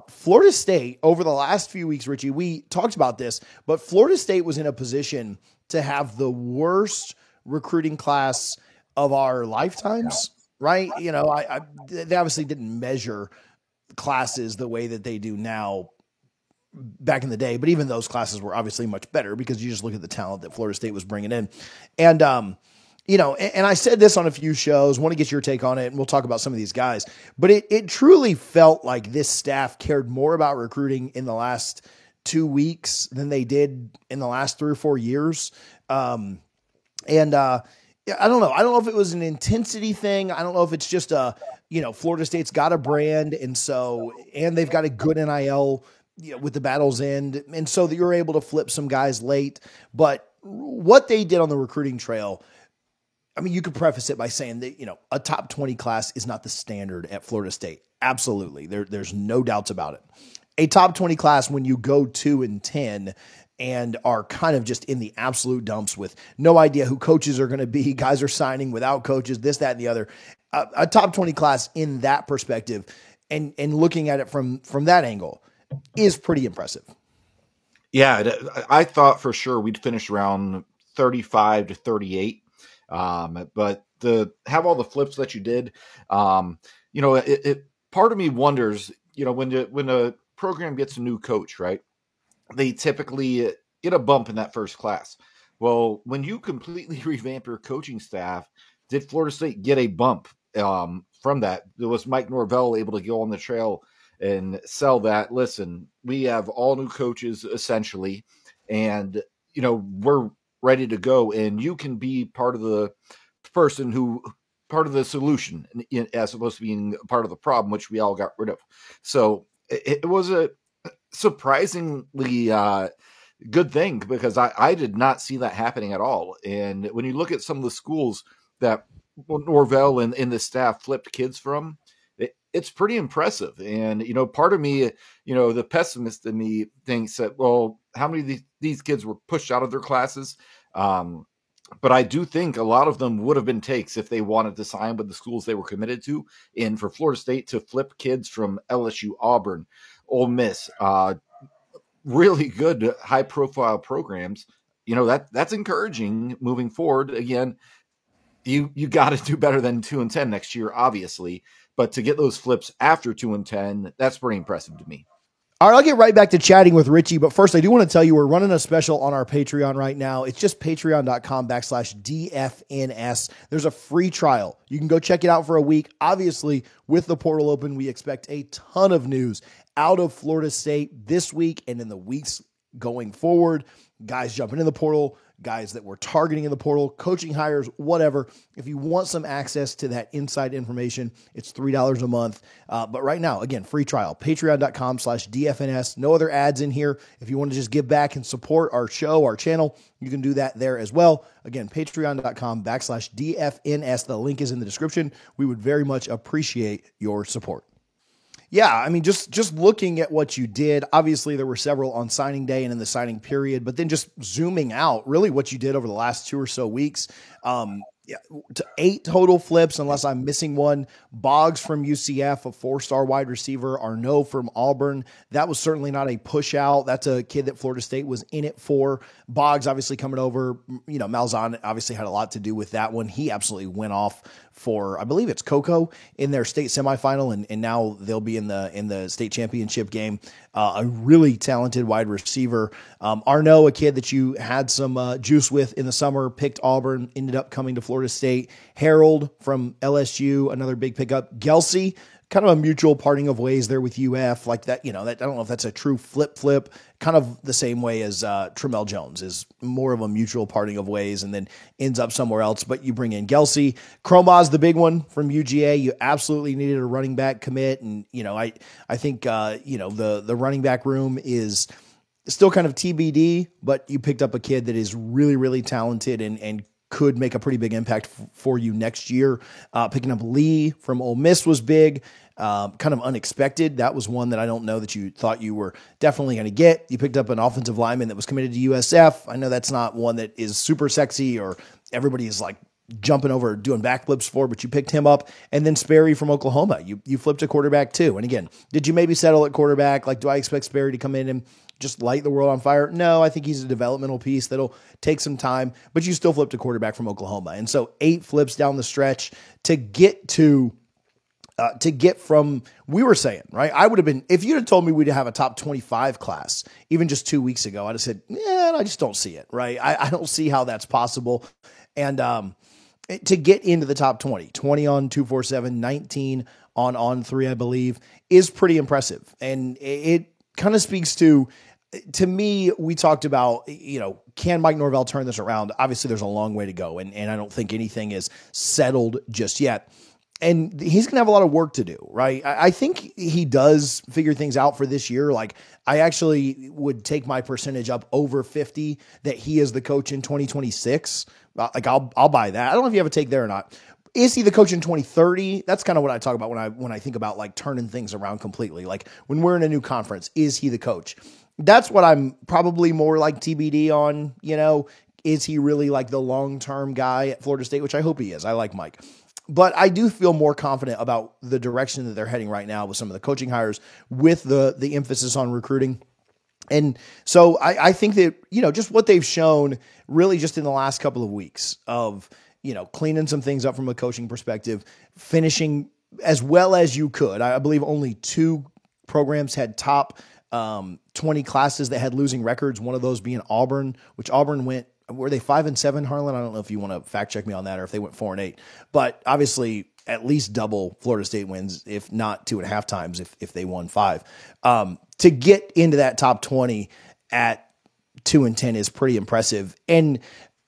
Florida State, over the last few weeks, Richie, we talked about this, but Florida State was in a position to have the worst recruiting class of our lifetimes, right? They obviously didn't measure classes the way that they do now back in the day, but even those classes were obviously much better because you just look at the talent that Florida State was bringing in. And, and I said this on a few shows, want to get your take on it, and we'll talk about some of these guys, but it truly felt like this staff cared more about recruiting in the last 2 weeks than they did in the last 3 or 4 years. I don't know. I don't know if it was an intensity thing. I don't know if it's just Florida State's got a brand. And they've got a good NIL, with the Battle's End. And so that you're able to flip some guys late, but what they did on the recruiting trail, I mean, you could preface it by saying that, a top 20 class is not the standard at Florida State. Absolutely. There's no doubts about it. A top 20 class, when you go 2-10 and are kind of just in the absolute dumps with no idea who coaches are going to be, guys are signing without coaches, this, that, and the other, a top 20 class in that perspective and looking at it from that angle is pretty impressive. Yeah. I thought for sure we'd finish around 35 to 38. But to have all the flips that you did, part of me wonders, when a program gets a new coach, right, they typically get a bump in that first class. Well, when you completely revamp your coaching staff, did Florida State get a bump from that? Was Mike Norvell able to go on the trail and sell that? Listen, we have all new coaches essentially, and we're ready to go, and you can be part of the solution as opposed to being part of the problem, which we all got rid of. So it was a surprisingly good thing because I did not see that happening at all. And when you look at some of the schools that Norvell and the staff flipped kids from, it's pretty impressive. And, part of me, the pessimist in me thinks that, well, how many of these kids were pushed out of their classes? But I do think a lot of them would have been takes if they wanted to sign with the schools they were committed to. And for Florida State to flip kids from LSU, Auburn, Ole Miss, really good high profile programs, that's encouraging moving forward. Again, you got to do better than 2-10 next year, obviously, but to get those flips after 2-10, that's pretty impressive to me. All right, I'll get right back to chatting with Richie, but first I do want to tell you we're running a special on our Patreon right now. It's just patreon.com/DFNS. There's a free trial. You can go check it out for a week. Obviously, with the portal open, we expect a ton of news out of Florida State this week and in the weeks going forward. Guys jumping in the portal, guys that we're targeting in the portal, coaching hires, whatever. If you want some access to that inside information, it's $3 a month. But right now, again, free trial, patreon.com/DFNS. No other ads in here. If you want to just give back and support our show, our channel, you can do that there as well. Again, patreon.com/DFNS. The link is in the description. We would very much appreciate your support. Yeah, I mean, just looking at what you did, obviously there were several on signing day and in the signing period, but then just zooming out, really what you did over the last 2 or so weeks, to 8 total flips, unless I'm missing one. Boggs from UCF, a 4-star wide receiver. Arnaud from Auburn. That was certainly not a push out. That's a kid that Florida State was in it for. Boggs obviously coming over. Malzahn obviously had a lot to do with that one. He absolutely went off for, I believe it's Cocoa in their state semifinal, and now they'll be in the state championship game. A really talented wide receiver. Arnaud, a kid that you had some juice with in the summer, picked Auburn, ended up coming to Florida State. Harold from LSU, another big pickup. Gelsey, kind of a mutual parting of ways there with UF, like that. That I don't know if that's a true flip, kind of the same way as Tramel Jones is more of a mutual parting of ways and then ends up somewhere else. But you bring in Gelsey. Cromaz, the big one from UGA. You absolutely needed a running back commit. And, I think, the running back room is still kind of TBD, but you picked up a kid that is really, really talented and could make a pretty big impact for you next year. Picking up Lee from Ole Miss was big. Kind of unexpected. That was one that I don't know that you thought you were definitely going to get. You picked up an offensive lineman that was committed to USF. I know that's not one that is super sexy or everybody is like jumping over, doing backflips for, but you picked him up. And then Sperry from Oklahoma, you flipped a quarterback too. And again, did you maybe settle at quarterback? Like, do I expect Sperry to come in and just light the world on fire? No, I think he's a developmental piece that'll take some time, but you still flipped a quarterback from Oklahoma. And so 8 flips down the stretch to get from, we were saying, right? I would have been, if you'd have told me we'd have a top 25 class, even just 2 weeks ago, I'd have said, yeah, I just don't see it, right? I don't see how that's possible. And to get into the top 20 on 247, 19 on 3, I believe, is pretty impressive. And it kind of speaks to me, we talked about, can Mike Norvell turn this around? Obviously, there's a long way to go, and I don't think anything is settled just yet. And he's going to have a lot of work to do, right? I think he does figure things out for this year. Like, I actually would take my percentage up over 50 that he is the coach in 2026. Like, I'll buy that. I don't know if you have a take there or not. Is he the coach in 2030? That's kind of what I talk about when I think about like turning things around completely. Like, when we're in a new conference, is he the coach? That's what I'm probably more like TBD on. Is he really like the long-term guy at Florida State, which I hope he is. I like Mike. But I do feel more confident about the direction that they're heading right now with some of the coaching hires, with the emphasis on recruiting. And so I think that, just what they've shown really just in the last couple of weeks of, cleaning some things up from a coaching perspective, finishing as well as you could. I believe only 2 programs had top 20 classes that had losing records, one of those being Auburn, which Auburn were they 5-7, Harlan? I don't know if you want to fact check me on that or if they went 4-8, but obviously at least double Florida State wins, if not 2.5 times if they won 5. To get into that top 20 at 2-10 is pretty impressive. And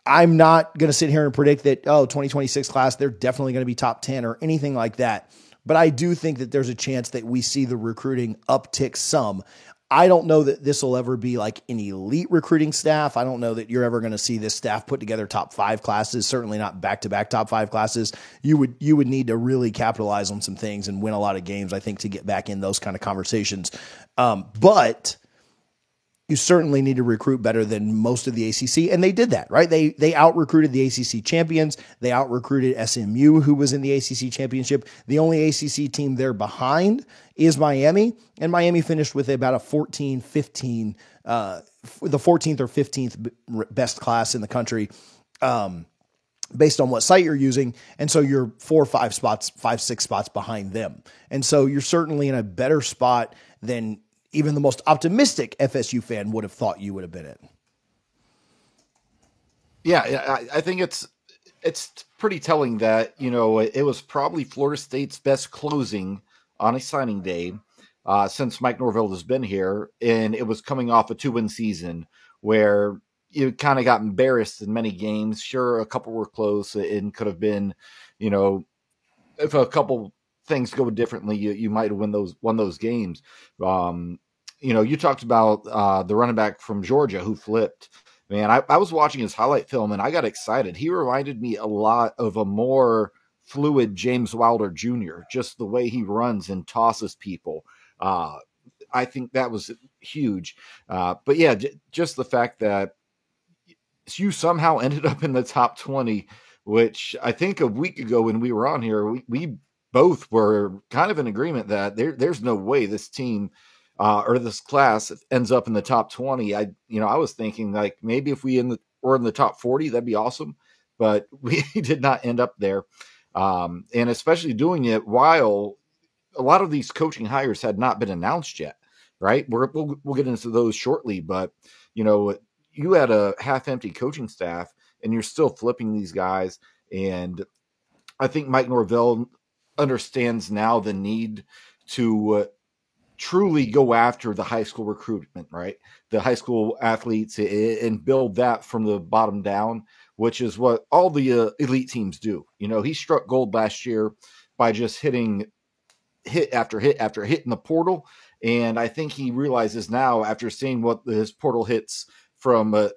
I'm not going to sit here and predict that, 2026 class, they're definitely going to be top 10 or anything like that. But I do think that there's a chance that we see the recruiting uptick some. I don't know that this will ever be like an elite recruiting staff. I don't know that you're ever going to see this staff put together top 5 classes, certainly not back-to-back top 5 classes. You would need to really capitalize on some things and win a lot of games, I think, to get back in those kind of conversations. But you certainly need to recruit better than most of the ACC, and they did that, right? They out-recruited the ACC champions. They out-recruited SMU, who was in the ACC championship. The only ACC team they're behind is Miami, and Miami finished with about a 14-15, the 14th or 15th best class in the country, based on what site you're using. And so you're 4 or 5 spots, 5-6 spots behind them. And so you're certainly in a better spot than even the most optimistic FSU fan would have thought you would have been in. Yeah, I think it's pretty telling that, it was probably Florida State's best closing on a signing day since Mike Norvell has been here. And it was coming off a 2-win season where you kind of got embarrassed in many games. Sure, a couple were close and could have been, if a couple things go differently, you might have won those games. You talked about the running back from Georgia who flipped. Man, I was watching his highlight film and I got excited. He reminded me a lot of a more fluid James Wilder Jr., just the way he runs and tosses people. I think that was huge. But yeah, just the fact that you somehow ended up in the top 20, which I think a week ago when we were on here, we both were kind of in agreement that there's no way this team or this class ends up in the top 20. I was thinking like maybe if were in the top 40, that'd be awesome, but we did not end up there. And especially doing it while a lot of these coaching hires had not been announced yet, right? We'll get into those shortly, but you had a half-empty coaching staff and you're still flipping these guys. And I think Mike Norvell understands now the need to truly go after the high school recruitment, right? The high school athletes, and build that from the bottom down, which is what all the elite teams do. He struck gold last year by just hitting hit after hit after hit in the portal. And I think he realizes now, after seeing what his portal hits from a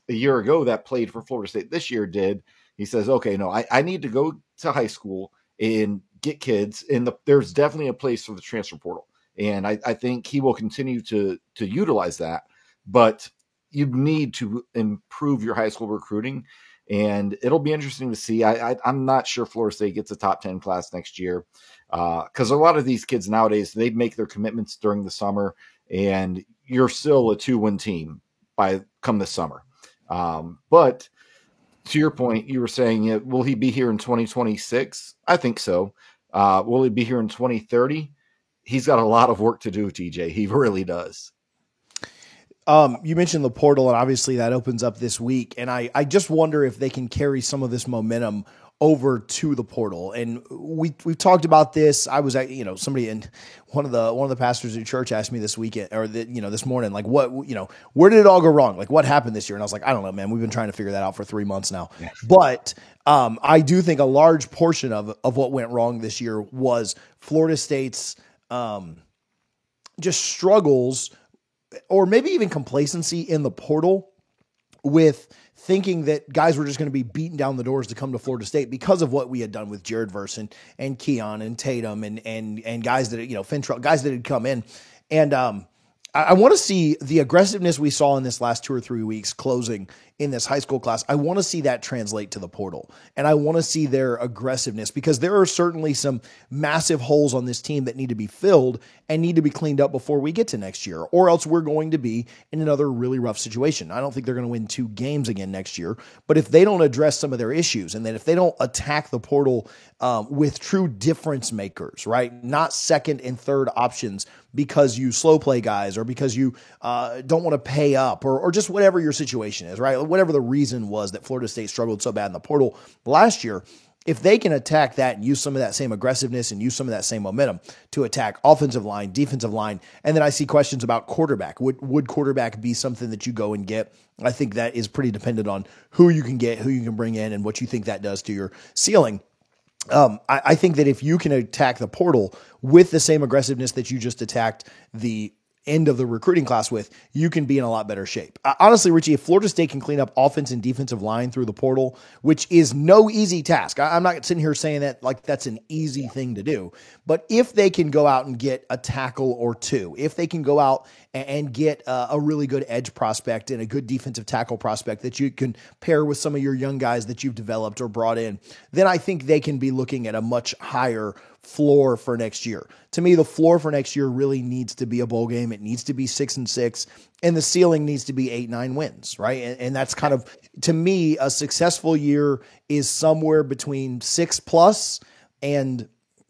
year ago that played for Florida State this year did, he says, okay, no, I need to go to high school and get kids. And there's definitely a place for the transfer portal. And I think he will continue to utilize that. But you need to improve your high school recruiting. And it'll be interesting to see. I'm not sure Florida State gets a top 10 class next year, because a lot of these kids nowadays, they make their commitments during the summer, and you're still a 2-win team by come this summer. But to your point, you were saying, will he be here in 2026? I think so. Will he be here in 2030? He's got a lot of work to do, TJ. He really does. You mentioned the portal, and obviously that opens up this week. And I just wonder if they can carry some of this momentum over to the portal. And we've talked about this. I was at, somebody in one of the pastors at church asked me this weekend or this morning, like where did it all go wrong? Like what happened this year? And I was like, I don't know, man, we've been trying to figure that out for 3 months now. Yeah. But I do think a large portion of what went wrong this year was Florida State's just struggles, or maybe even complacency in the portal, with thinking that guys were just going to be beating down the doors to come to Florida State because of what we had done with Jared Verse and Keon and Tatum and guys that, Fintrell, guys that had come in. And I want to see the aggressiveness we saw in this last 2 or 3 weeks closing in this high school class. I want to see that translate to the portal, and I want to see their aggressiveness, because there are certainly some massive holes on this team that need to be filled and need to be cleaned up before we get to next year, or else we're going to be in another really rough situation. I don't think they're going to win 2 games again next year, but if they don't address some of their issues, and then if they don't attack the portal with true difference makers, right? Not second and third options because you slow play guys, or because you don't want to pay up, or just whatever your situation is, right? Whatever the reason was that Florida State struggled so bad in the portal last year, if they can attack that and use some of that same aggressiveness and use some of that same momentum to attack offensive line, defensive line, and then I see questions about quarterback. Would quarterback be something that you go and get? I think that is pretty dependent on who you can get, who you can bring in, and what you think that does to your ceiling. I think that if you can attack the portal with the same aggressiveness that you just attacked the end of the recruiting class with, you can be in a lot better shape. Honestly, Richie, if Florida State can clean up offense and defensive line through the portal, which is no easy task. I'm not sitting here saying that like that's an easy thing to do, but if they can go out and get a tackle or 2, if they can go out and get a really good edge prospect and a good defensive tackle prospect that you can pair with some of your young guys that you've developed or brought in, then I think they can be looking at a much higher floor for next year. To me, the floor for next year really needs to be a bowl game. It needs to be 6-6, and the ceiling needs to be 8-9 wins, right? And that's kind of, to me, a successful year is somewhere between 6+ and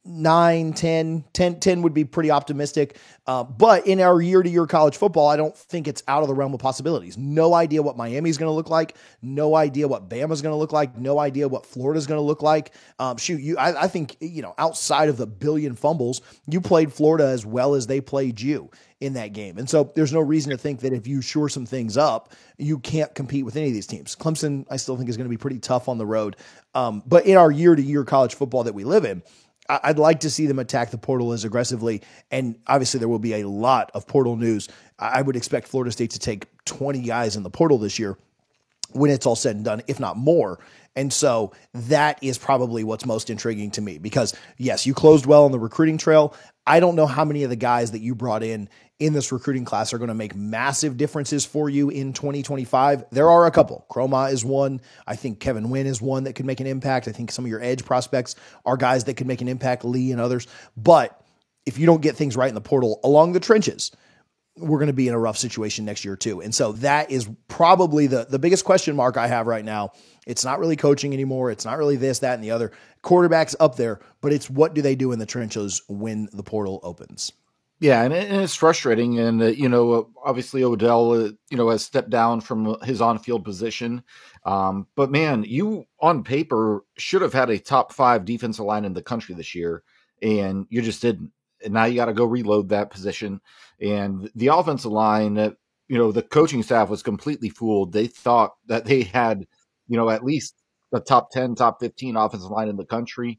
9, 10 would be pretty optimistic. But in our year-to-year college football, I don't think it's out of the realm of possibilities. No idea what Miami's going to look like. No idea what Bama's going to look like. No idea what Florida's going to look like. I think, outside of the billion fumbles, you played Florida as well as they played you in that game. And so there's no reason to think that if you shore some things up, you can't compete with any of these teams. Clemson, I still think, is going to be pretty tough on the road. But in our year-to-year college football that we live in, I'd like to see them attack the portal as aggressively, and obviously there will be a lot of portal news. I would expect Florida State to take 20 guys in the portal this year when it's all said and done, if not more. And so that is probably what's most intriguing to me, because yes, you closed well on the recruiting trail. I don't know how many of the guys that you brought in this recruiting class are going to make massive differences for you in 2025. There are a couple. Chroma is one. I think Kevin Wynn is one that could make an impact. I think some of your edge prospects are guys that could make an impact, Lee and others. But if you don't get things right in the portal along the trenches, we're going to be in a rough situation next year too. And so that is probably the biggest question mark I have right now. It's not really coaching anymore. It's not really this, that, and the other. Quarterback's up there, but it's what do they do in the trenches when the portal opens? Yeah, and it's frustrating. And, obviously Odell, has stepped down from his on-field position. But, man, you, on paper, should have had a top 5 defensive line in the country this year, and you just didn't. And now you got to go reload that position. And the offensive line, the coaching staff was completely fooled. They thought that they had, at least the top 10, top 15 offensive line in the country.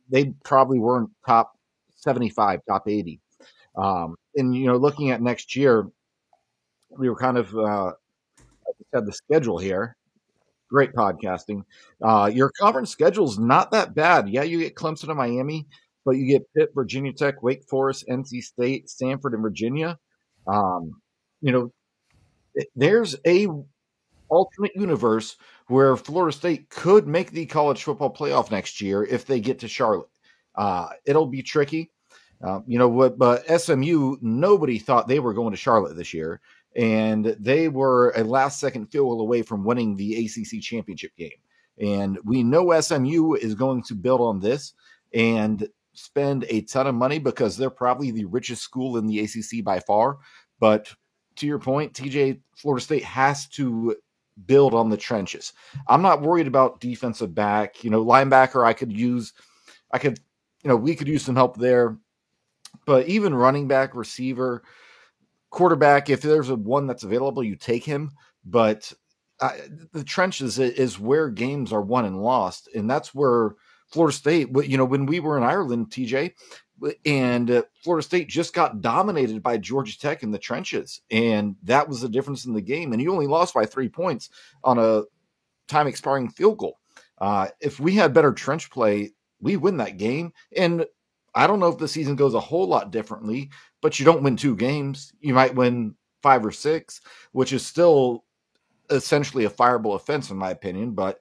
They probably weren't top 75, top 80. And, looking at next year, we were kind of, had the schedule here. Great podcasting. Your conference schedule's not that bad. Yeah, you get Clemson and Miami, but you get Pitt, Virginia Tech, Wake Forest, NC State, Stanford, and Virginia. There's a alternate universe where Florida State could make the college football playoff next year if they get to Charlotte. It'll be tricky. You know what? But SMU, nobody thought they were going to Charlotte this year, and they were a last-second field goal away from winning the ACC championship game. And we know SMU is going to build on this and spend a ton of money because they're probably the richest school in the ACC by far. But to your point, TJ, Florida State has to build on the trenches. I'm not worried about defensive back. You know, linebacker, we could use some help there. But even running back, receiver, quarterback, if there's one that's available, you take him. But the trenches is where games are won and lost. And that's where Florida State, you know, when we were in Ireland, TJ, and Florida State just got dominated by Georgia Tech in the trenches. And that was the difference in the game. And you only lost by 3 points on a time expiring field goal. If we had better trench play, we win that game. And I don't know if the season goes a whole lot differently, but you don't win 2 games. You might win 5 or 6, which is still essentially a fireable offense in my opinion. But,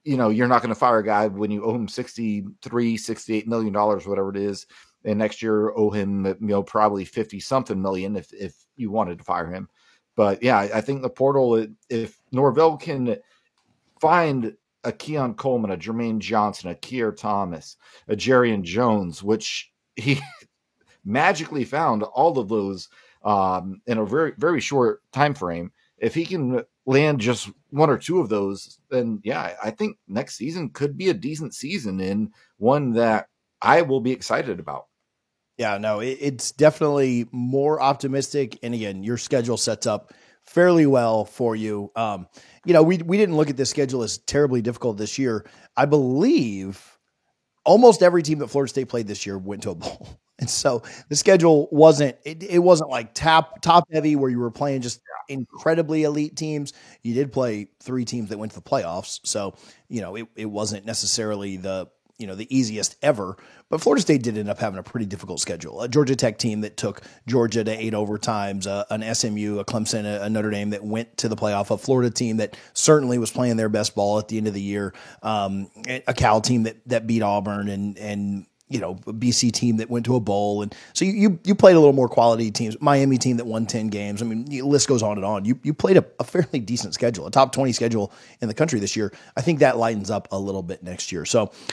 you know, you're not going to fire a guy when you owe him $68 million, whatever it is. And next year owe him, you know, probably 50 something million if you wanted to fire him. But yeah, I think the portal, if Norvell can find a Keon Coleman, a Jermaine Johnson, a Keir Thomas, a Jerian Jones, which he magically found all of those in a very, very short time frame. If he can land just 1 or 2 of those, then yeah, I think next season could be a decent season and one that I will be excited about. Yeah, no, it's definitely more optimistic. And again, your schedule sets up fairly well for you. You know, we didn't look at this schedule as terribly difficult this year. I believe almost every team that Florida State played this year went to a bowl. And so the schedule wasn't like top heavy where you were playing just incredibly elite teams. You did play 3 teams that went to the playoffs. So, you know, it wasn't necessarily the easiest ever, but Florida State did end up having a pretty difficult schedule. A Georgia Tech team that took Georgia to 8 overtimes, an SMU, a Clemson, a Notre Dame that went to the playoff, a Florida team that certainly was playing their best ball at the end of the year, a Cal team that beat Auburn, and you know, a BC team that went to a bowl. And so you played a little more quality teams, Miami team that won 10 games. I mean, the list goes on and on. You played a fairly decent schedule, a top 20 schedule in the country this year. I think that lightens up a little bit next year. So